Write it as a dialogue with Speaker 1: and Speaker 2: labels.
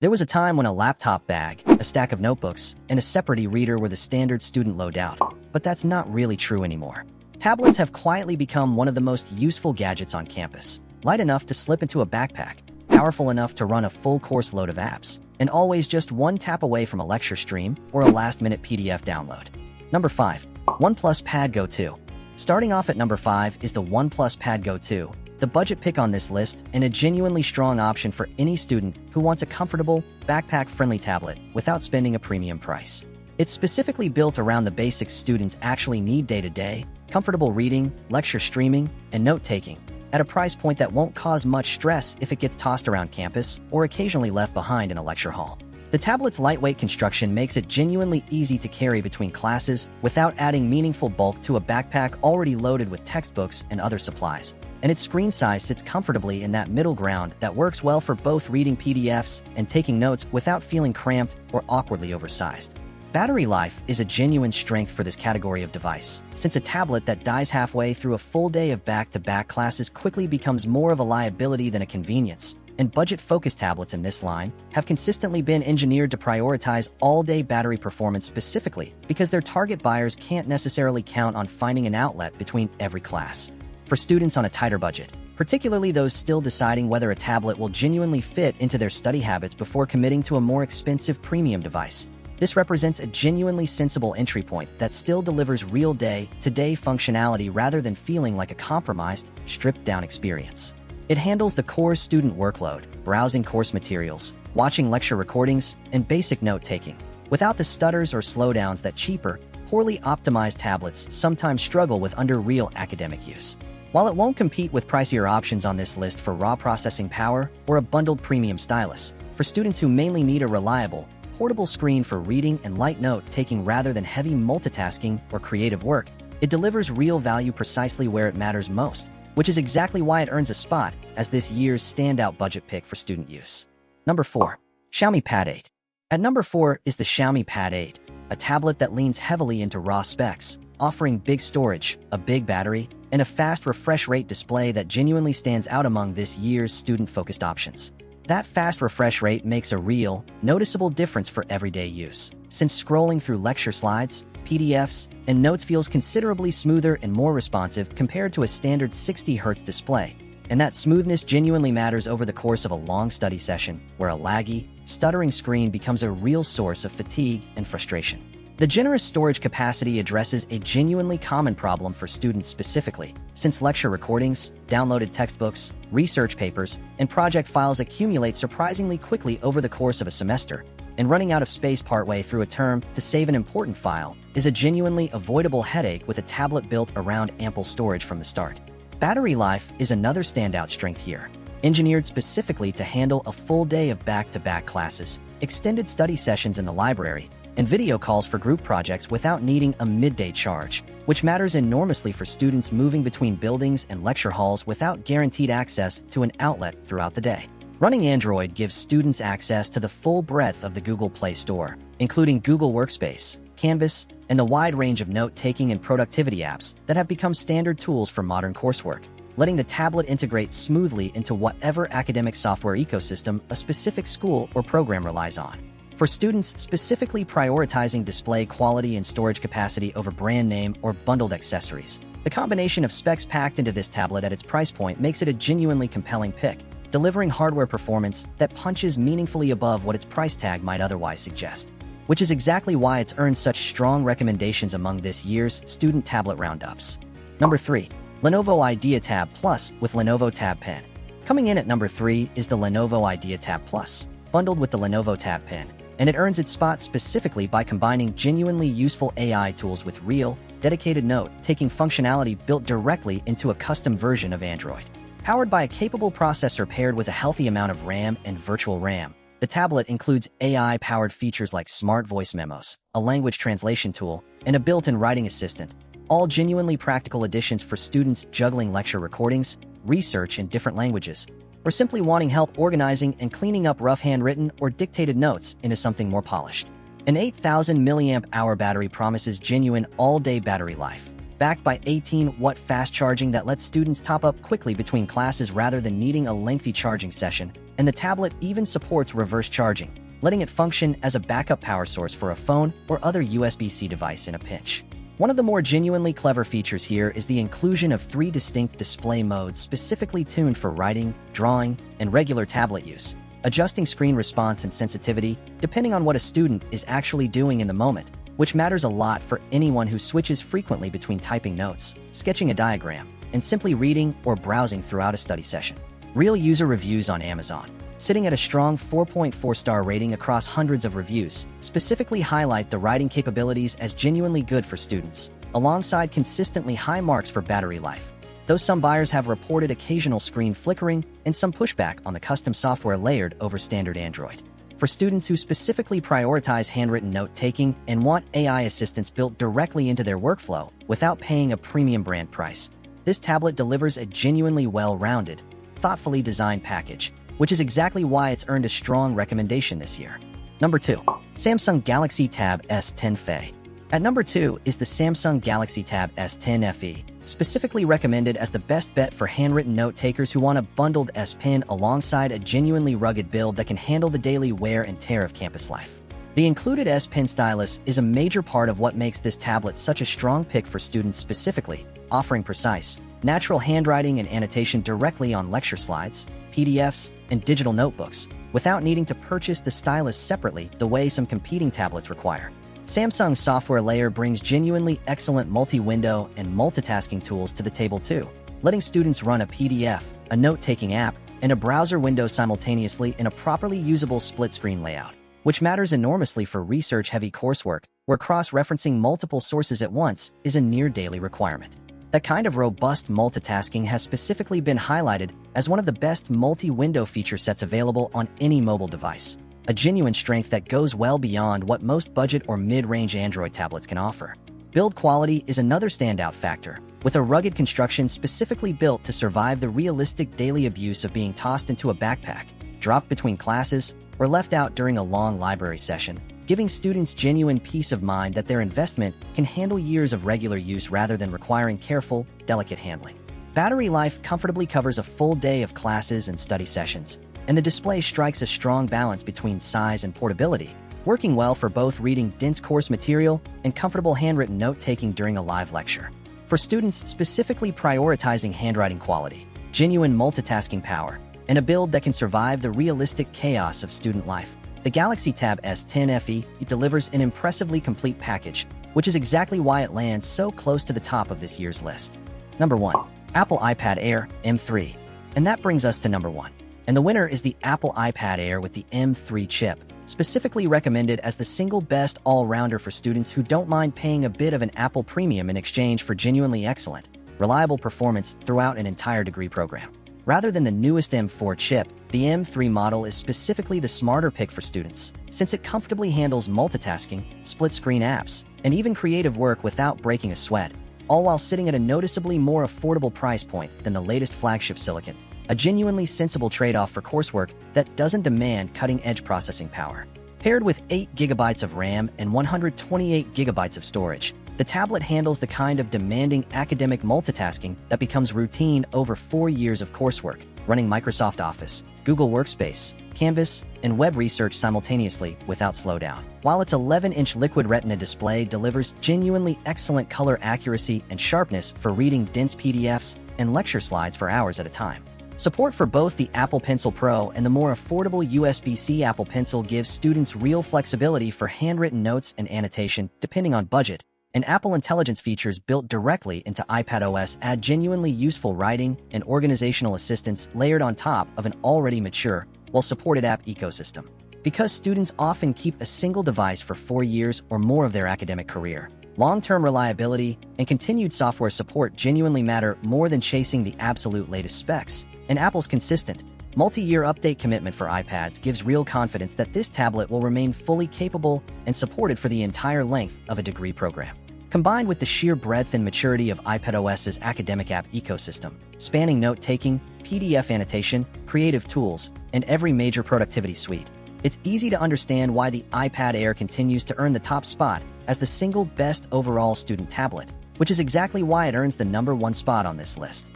Speaker 1: There was a time when a laptop bag, a stack of notebooks, and a separate e-reader were the standard student loadout, but that's not really true anymore. Tablets have quietly become one of the most useful gadgets on campus. Light enough to slip into a backpack, powerful enough to run a full course load of apps, and always just one tap away from a lecture stream or a last-minute PDF download. Number 5. ONEPLUS Pad Go 2. Starting off at number 5 is the ONEPLUS Pad Go 2, the budget pick on this list and a genuinely strong option for any student who wants a comfortable, backpack-friendly tablet without spending a premium price. It's specifically built around the basics students actually need day-to-day: comfortable reading, lecture streaming, and note-taking, at a price point that won't cause much stress if it gets tossed around campus or occasionally left behind in a lecture hall. The tablet's lightweight construction makes it genuinely easy to carry between classes without adding meaningful bulk to a backpack already loaded with textbooks and other supplies. And its screen size sits comfortably in that middle ground that works well for both reading PDFs and taking notes without feeling cramped or awkwardly oversized. Battery life is a genuine strength for this category of device, since a tablet that dies halfway through a full day of back-to-back classes quickly becomes more of a liability than a convenience, and budget-focused tablets in this line have consistently been engineered to prioritize all-day battery performance specifically because their target buyers can't necessarily count on finding an outlet between every class. For students on a tighter budget, particularly those still deciding whether a tablet will genuinely fit into their study habits before committing to a more expensive premium device, this represents a genuinely sensible entry point that still delivers real day-to-day functionality rather than feeling like a compromised, stripped-down experience. It handles the core student workload, browsing course materials, watching lecture recordings, and basic note-taking, without the stutters or slowdowns that cheaper, poorly optimized tablets sometimes struggle with under real academic use. While it won't compete with pricier options on this list for raw processing power or a bundled premium stylus, for students who mainly need a reliable, portable screen for reading and light note-taking rather than heavy multitasking or creative work, it delivers real value precisely where it matters most, which is exactly why it earns a spot as this year's standout budget pick for student use. Number 4. Xiaomi Pad 8. At number 4 is the Xiaomi Pad 8, a tablet that leans heavily into raw specs, offering big storage, a big battery, and a fast refresh rate display that genuinely stands out among this year's student-focused options. That fast refresh rate makes a real, noticeable difference for everyday use, since scrolling through lecture slides, PDFs, and notes feels considerably smoother and more responsive compared to a standard 60Hz display. And that smoothness genuinely matters over the course of a long study session, where a laggy, stuttering screen becomes a real source of fatigue and frustration. The generous storage capacity addresses a genuinely common problem for students specifically, since lecture recordings, downloaded textbooks, research papers, and project files accumulate surprisingly quickly over the course of a semester, and running out of space partway through a term to save an important file is a genuinely avoidable headache with a tablet built around ample storage from the start. Battery life is another standout strength here. Engineered specifically to handle a full day of back-to-back classes, extended study sessions in the library, and video calls for group projects without needing a midday charge, which matters enormously for students moving between buildings and lecture halls without guaranteed access to an outlet throughout the day. Running Android gives students access to the full breadth of the Google Play Store, including Google Workspace, Canvas, and the wide range of note-taking and productivity apps that have become standard tools for modern coursework, letting the tablet integrate smoothly into whatever academic software ecosystem a specific school or program relies on. For students specifically prioritizing display quality and storage capacity over brand name or bundled accessories, the combination of specs packed into this tablet at its price point makes it a genuinely compelling pick, delivering hardware performance that punches meaningfully above what its price tag might otherwise suggest, which is exactly why it's earned such strong recommendations among this year's student tablet roundups. Number 3. Lenovo IdeaTab Plus with Lenovo Tab Pen. Coming in at number 3 is the Lenovo IdeaTab Plus, bundled with the Lenovo Tab Pen, and it earns its spot specifically by combining genuinely useful AI tools with real, dedicated note-taking functionality built directly into a custom version of Android. Powered by a capable processor paired with a healthy amount of RAM and virtual RAM, the tablet includes AI-powered features like smart voice memos, a language translation tool, and a built-in writing assistant, all genuinely practical additions for students juggling lecture recordings, research in different languages, or simply wanting help organizing and cleaning up rough handwritten or dictated notes into something more polished. An 8,000 mAh battery promises genuine all-day battery life, backed by 18-watt fast charging that lets students top up quickly between classes rather than needing a lengthy charging session, and the tablet even supports reverse charging, letting it function as a backup power source for a phone or other USB-C device in a pinch. One of the more genuinely clever features here is the inclusion of 3 distinct display modes specifically tuned for writing, drawing, and regular tablet use, adjusting screen response and sensitivity depending on what a student is actually doing in the moment, which matters a lot for anyone who switches frequently between typing notes, sketching a diagram, and simply reading or browsing throughout a study session. Real user reviews on Amazon, sitting at a strong 4.4-star rating across hundreds of reviews, specifically highlight the writing capabilities as genuinely good for students, alongside consistently high marks for battery life. Though some buyers have reported occasional screen flickering and some pushback on the custom software layered over standard Android. For students who specifically prioritize handwritten note-taking and want AI assistance built directly into their workflow without paying a premium brand price, this tablet delivers a genuinely well-rounded, thoughtfully designed package, which is exactly why it's earned a strong recommendation this year. Number 2. Samsung Galaxy Tab S10 FE. At number 2 is the Samsung Galaxy Tab S10 FE, specifically recommended as the best bet for handwritten note-takers who want a bundled S Pen alongside a genuinely rugged build that can handle the daily wear and tear of campus life. The included S Pen stylus is a major part of what makes this tablet such a strong pick for students specifically, offering precise, natural handwriting and annotation directly on lecture slides, PDFs, and digital notebooks, without needing to purchase the stylus separately the way some competing tablets require. Samsung's software layer brings genuinely excellent multi-window and multitasking tools to the table too, letting students run a PDF, a note-taking app, and a browser window simultaneously in a properly usable split-screen layout, which matters enormously for research-heavy coursework, where cross-referencing multiple sources at once is a near-daily requirement. That kind of robust multitasking has specifically been highlighted as one of the best multi-window feature sets available on any mobile device, a genuine strength that goes well beyond what most budget or mid-range Android tablets can offer. Build quality is another standout factor, with a rugged construction specifically built to survive the realistic daily abuse of being tossed into a backpack, dropped between classes, or left out during a long library session, giving students genuine peace of mind that their investment can handle years of regular use rather than requiring careful, delicate handling. Battery life comfortably covers a full day of classes and study sessions, and the display strikes a strong balance between size and portability, working well for both reading dense course material and comfortable handwritten note-taking during a live lecture. For students specifically prioritizing handwriting quality, genuine multitasking power, and a build that can survive the realistic chaos of student life, the Galaxy Tab S10 FE delivers an impressively complete package, which is exactly why it lands so close to the top of this year's list. Number 1. Apple iPad Air M3. And that brings us to number 1. And the winner is the Apple iPad Air with the M3 chip, specifically recommended as the single best all-rounder for students who don't mind paying a bit of an Apple premium in exchange for genuinely excellent, reliable performance throughout an entire degree program. Rather than the newest M4 chip, the M3 model is specifically the smarter pick for students, since it comfortably handles multitasking, split-screen apps, and even creative work without breaking a sweat, all while sitting at a noticeably more affordable price point than the latest flagship silicon, a genuinely sensible trade-off for coursework that doesn't demand cutting-edge processing power. Paired with 8 GB of RAM and 128 GB of storage, the tablet handles the kind of demanding academic multitasking that becomes routine over 4 years of coursework, running Microsoft Office, Google Workspace, Canvas, and web research simultaneously without slowdown. While its 11-inch Liquid Retina display delivers genuinely excellent color accuracy and sharpness for reading dense PDFs and lecture slides for hours at a time. Support for both the Apple Pencil Pro and the more affordable USB-C Apple Pencil gives students real flexibility for handwritten notes and annotation depending on budget, and Apple Intelligence features built directly into iPadOS add genuinely useful writing and organizational assistance layered on top of an already mature, well-supported app ecosystem. Because students often keep a single device for 4 years or more of their academic career, long-term reliability and continued software support genuinely matter more than chasing the absolute latest specs. And Apple's consistent, multi-year update commitment for iPads gives real confidence that this tablet will remain fully capable and supported for the entire length of a degree program. Combined with the sheer breadth and maturity of iPadOS's academic app ecosystem, spanning note-taking, PDF annotation, creative tools, and every major productivity suite, it's easy to understand why the iPad Air continues to earn the top spot as the single best overall student tablet, which is exactly why it earns the number 1 spot on this list.